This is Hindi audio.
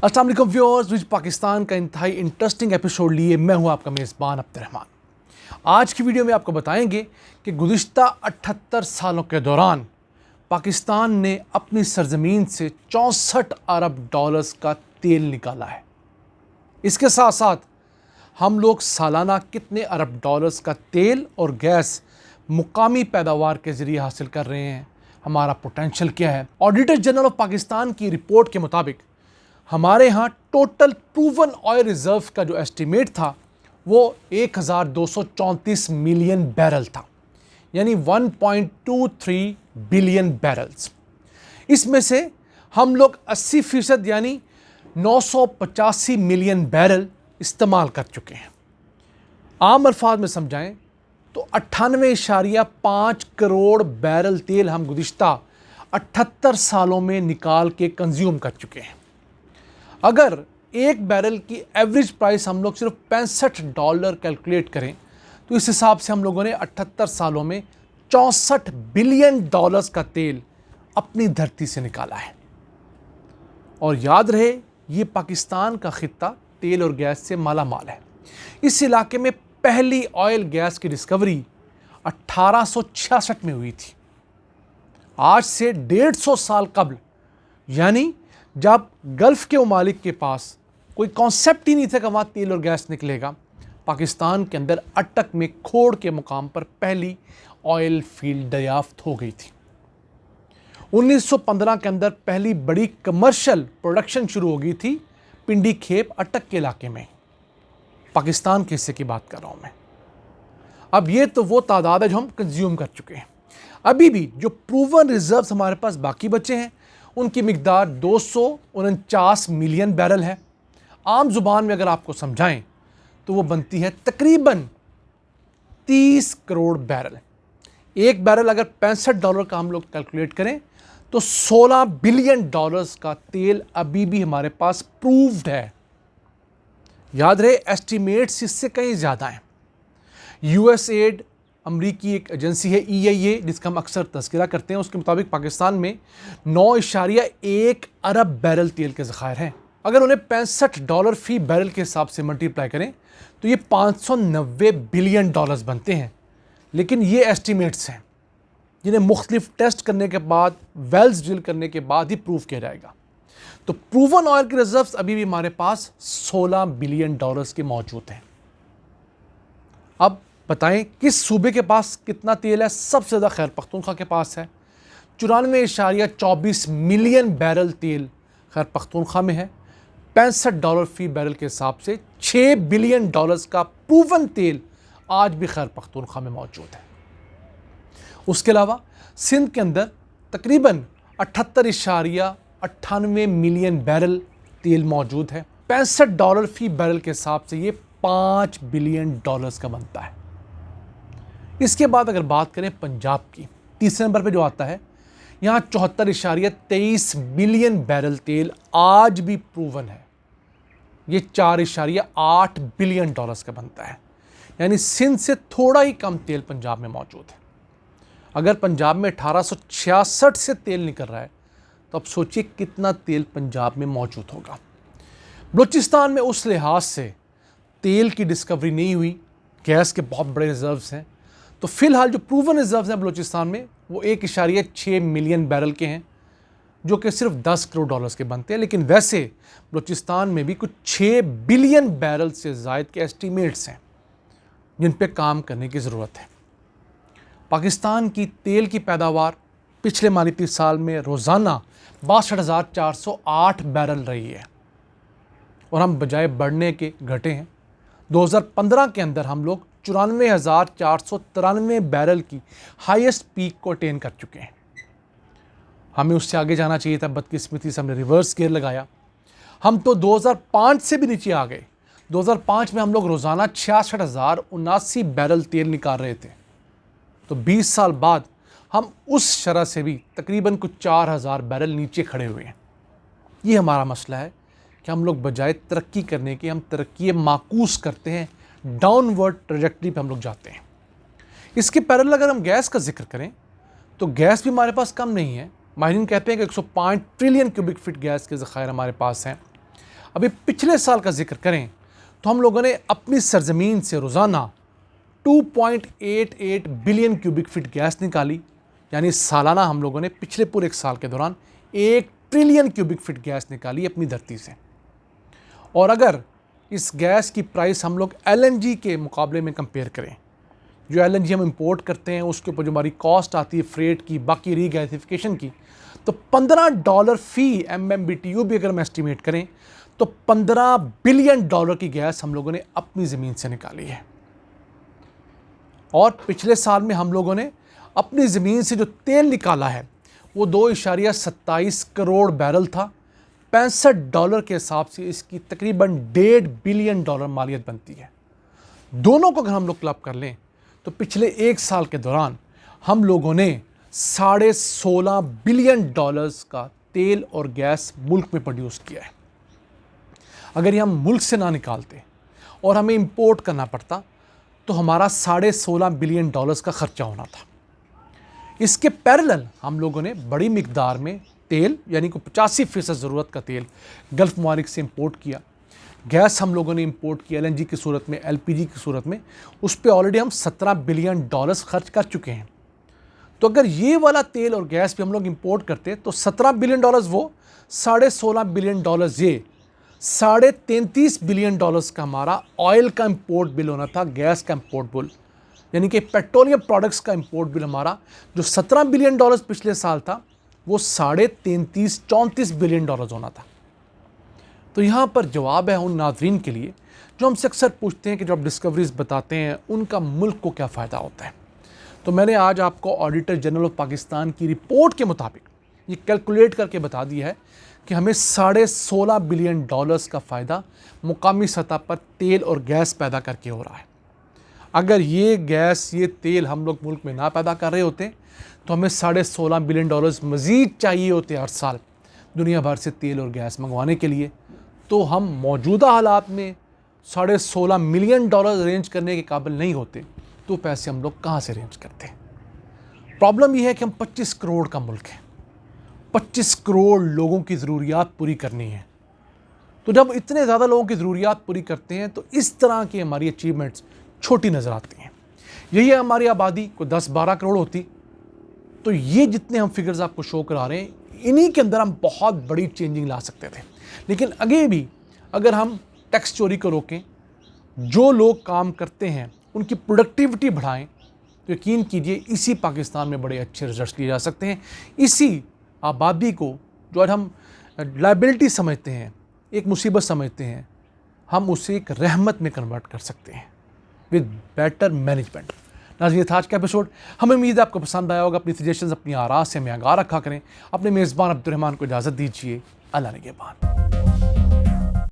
अस्सलाम वालेकुम व्यूअर्स, विच पाकिस्तान का इंतहाई इंटरेस्टिंग एपिसोड लिए मैं हूं आपका मेज़बान अब्दुर्रहमान। आज की वीडियो में आपको बताएंगे कि गुज़िश्ता 78 सालों के दौरान पाकिस्तान ने अपनी सरज़मीन से 64 अरब डॉलर्स का तेल निकाला है। इसके साथ साथ हम लोग सालाना कितने अरब डॉलर्स का तेल और गैस मुकामी पैदावार के ज़रिए हासिल कर रहे हैं, हमारा पोटेंशियल क्या है। ऑडिटर जनरल ऑफ पाकिस्तान की रिपोर्ट के मुताबिक हमारे यहाँ टोटल प्रूवन ऑयल रिज़र्व का जो एस्टीमेट था वो 1234 मिलियन बैरल था, यानी 1.23 बिलियन बैरल्स। इसमें से हम लोग 80% यानी 985 मिलियन बैरल इस्तेमाल कर चुके हैं। आम अल्फाज में समझाएं तो 98.5 करोड़ बैरल तेल हम गुज़िश्ता 78 सालों में निकाल के कंज्यूम कर चुके हैं। अगर एक बैरल की एवरेज प्राइस हम लोग सिर्फ $65 कैलकुलेट करें तो इस हिसाब से हम लोगों ने 78 सालों में 64 बिलियन डॉलर्स का तेल अपनी धरती से निकाला है। और याद रहे, ये पाकिस्तान का खित्ता तेल और गैस से माला माल है। इस इलाके में पहली ऑयल गैस की डिस्कवरी 1866 में हुई थी। आज से 150 साल कबल, यानी जब गल्फ़ के ममालिक के पास कोई कॉन्सेप्ट ही नहीं था कि वहाँ तेल और गैस निकलेगा, पाकिस्तान के अंदर अटक में खोड़ के मुकाम पर पहली ऑयल फील्ड दरियाफ्त हो गई थी। 1915 के अंदर पहली बड़ी कमर्शियल प्रोडक्शन शुरू हो गई थी पिंडी खेप अटक के इलाके में। पाकिस्तान के हिस्से की बात कर रहा हूँ मैं। अब ये तो वो तादाद है जो हम कंज्यूम कर चुके हैं। अभी भी जो प्रूवन रिजर्व्स हमारे पास बाकी बचे हैं उनकी मिकदार 249 मिलियन बैरल है। आम जुबान में अगर आपको समझाएं तो वो बनती है तकरीबन 30 करोड़ बैरल। एक बैरल अगर $65 का हम लोग कैलकुलेट करें तो 16 बिलियन डॉलर्स का तेल अभी भी हमारे पास प्रूव्ड है। याद रहे, एस्टीमेट्स इससे कहीं ज़्यादा हैं। यूएसएड अमरीकी एक एजेंसी है EIA, जिसका हम अक्सर तज़किरा करते हैं, उसके मुताबिक पाकिस्तान में 9.1 अरब बैरल तेल के ज़खायर हैं। अगर उन्हें $65 फ़ी बैरल के हिसाब से मल्टीप्लाई करें तो ये 590 बिलियन डॉलर्स बनते हैं। लेकिन ये एस्टीमेट्स हैं जिन्हें मुख्तलिफ टेस्ट करने के बाद, वेल्स ड्रिल करने के बाद ही प्रूव किया जाएगा। तो प्रूवन ऑयल के रिजर्व्स अभी भी हमारे पास 16 बिलियन डॉलर्स के मौजूद हैं। अब बताएं किस सूबे के पास कितना तेल है। सबसे ज़्यादा खैर पख्तूनख्वा के पास है। 94.24 मिलियन बैरल तेल खैर पख्तूनख्वा में है। $65 फ़ी बैरल के हिसाब से 6 बिलियन डॉलर्स का प्रूवन तेल आज भी खैर पख्तूनख्वा में मौजूद है। उसके अलावा सिंध के अंदर तकरीबन 78.98 मिलियन बैरल तेल मौजूद है। $65 फ़ी बैरल के हिसाब से ये 5 बिलियन डॉलर्स का बनता है। इसके बाद अगर बात करें पंजाब की, तीसरे नंबर पे जो आता है, यहाँ 74.23 बिलियन बैरल तेल आज भी प्रूवन है। ये 4.8 बिलियन डॉलर्स का बनता है। यानी सिंध से थोड़ा ही कम तेल पंजाब में मौजूद है। अगर पंजाब में 1866 से तेल निकल रहा है तो अब सोचिए कितना तेल पंजाब में मौजूद होगा। बलूचिस्तान में उस लिहाज से तेल की डिस्कवरी नहीं हुई, गैस के बहुत बड़े रिजर्व्स हैं। तो फ़िलहाल जो प्रूवन रिजर्व्स हैं बलूचिस्तान में वो 1.6 मिलियन बैरल के हैं, जो कि सिर्फ 10 करोड़ डॉलर्स के बनते हैं। लेकिन वैसे बलूचिस्तान में भी कुछ 6 बिलियन बैरल से ज़ायद के एस्टीमेट्स हैं जिन पे काम करने की ज़रूरत है। पाकिस्तान की तेल की पैदावार पिछले मालिकी साल में रोज़ाना 62,408 बैरल रही है और हम बजाय बढ़ने के घटे हैं। 2015 के अंदर हम लोग 94,493 बैरल की हाईएस्ट पीक को अटेन कर चुके हैं। हमें उससे आगे जाना चाहिए था, बदकिस्मती से हमने रिवर्स गियर लगाया। हम तो 2005 से भी नीचे आ गए। 2005 में हम लोग रोज़ाना 66,079 बैरल तेल निकाल रहे थे। तो 20 साल बाद हम उस शरह से भी तकरीबन कुछ 4,000 बैरल नीचे खड़े हुए हैं। ये हमारा मसला है कि हम लोग बजाय तरक्की करने के, हम तरक्की माकूस करते हैं, डाउनवर्ड ट्रैजेक्टरी पे हम लोग जाते हैं। इसके पैरेलल अगर हम गैस का जिक्र करें तो गैस भी हमारे पास कम नहीं है। माहिरीन कहते हैं कि 105 ट्रिलियन क्यूबिक फीट गैस के ज़खायर हमारे पास हैं। अभी पिछले साल का जिक्र करें तो हम लोगों ने अपनी सरजमीन से रोज़ाना 2.88 बिलियन क्यूबिक फीट गैस निकाली, यानी सालाना हम लोगों ने पिछले पूरे एक साल के दौरान 1 ट्रिलियन क्यूबिक फीट गैस निकाली अपनी धरती से। और अगर इस गैस की प्राइस हम लोग LNG के मुकाबले में कंपेयर करें, जो LNG हम इंपोर्ट करते हैं उसके ऊपर जो हमारी कॉस्ट आती है फ्रेट की, बाकी रीगैसिफिकेशन की, तो $15 फी MMBTU भी अगर हम एस्टिमेट करें तो $15 बिलियन की गैस हम लोगों ने अपनी ज़मीन से निकाली है। और पिछले साल में हम लोगों ने अपनी ज़मीन से जो तेल निकाला है वो 2.27 करोड़ बैरल था। $65 के हिसाब से इसकी तकरीबन $1.5 बिलियन मालियत बनती है। दोनों को अगर हम लोग क्लब कर लें तो पिछले एक साल के दौरान हम लोगों ने $16.5 बिलियन का तेल और गैस मुल्क में प्रोड्यूस किया है। अगर ये हम मुल्क से ना निकालते और हमें इंपोर्ट करना पड़ता तो हमारा $16.5 बिलियन का खर्चा होना था। इसके पैरेलल हम लोगों ने बड़ी मिकदार में तेल, यानी कि 85% ज़रूरत का तेल गल्फ़ ममालिक से इंपोर्ट किया। गैस हम लोगों ने इंपोर्ट किया LNG की सूरत में, LPG की सूरत में, उस पर ऑलरेडी हम $17 बिलियन खर्च कर चुके हैं। तो अगर ये वाला तेल और गैस भी हम लोग इंपोर्ट करते तो $17 बिलियन वो, $16.5 बिलियन ये, $33 बिलियन का हमारा ऑयल का इंपोर्ट बिल होना था, गैस का इंपोर्ट बिल, यानी कि पेट्रोलियम प्रोडक्ट्स का इंपोर्ट बिल हमारा जो $17 बिलियन पिछले साल था वो 34 बिलियन होना था। तो यहाँ पर जवाब है उन नाज़रीन के लिए जो हमसे अक्सर पूछते हैं कि जब आप डिस्कवरीज़ बताते हैं उनका मुल्क को क्या फ़ायदा होता है। तो मैंने आज आपको ऑडिटर जनरल ऑफ पाकिस्तान की रिपोर्ट के मुताबिक ये कैलकुलेट करके बता दिया है कि हमें $16.5 बिलियन का फ़ायदा मुकामी सतह पर तेल और गैस पैदा करके हो रहा है। अगर ये गैस, ये तेल हम लोग मुल्क में ना पैदा कर रहे होते तो हमें $16.5 बिलियन मज़ीद चाहिए होते हर साल दुनिया भर से तेल और गैस मंगवाने के लिए। तो हम मौजूदा हालात में $16.5 मिलियन अरेंज करने के काबिल नहीं होते, तो पैसे हम लोग कहाँ से अरेंज करते हैं। प्रॉब्लम यह है कि हम 25 करोड़ का मुल्क है, 25 करोड़ लोगों की ज़रूरियात पूरी करनी है। तो जब इतने ज़्यादा लोगों की ज़रूरियात पूरी करते हैं तो इस तरह की हमारी अचीवमेंट्स छोटी नज़र आती हैं। यही है हमारी आबादी को 10-12 करोड़ होती तो ये जितने हम फिगर्स आपको शो करा रहे हैं इन्हीं के अंदर हम बहुत बड़ी चेंजिंग ला सकते थे। लेकिन आगे भी अगर हम टैक्स चोरी को रोकें, जो लोग काम करते हैं उनकी प्रोडक्टिविटी बढ़ाएं, तो यकीन कीजिए इसी पाकिस्तान में बड़े अच्छे रिजल्ट्स लिए जा सकते हैं। इसी आबादी को जो आज हम लायबिलिटी समझते हैं, एक मुसीबत समझते हैं, हम उसे एक रहमत में कन्वर्ट कर सकते हैं विद बेटर मैनेजमेंट। नाज़रीन, ये था आज का एपिसोड। हमें उम्मीद है आपको पसंद आया होगा। अपनी सजेशंस, अपनी आराज़ से हमें आगाह रखा करें। अपने मेज़बान अब्दुर्रहमान को इजाज़त दीजिए। अल्लाह निगहबान।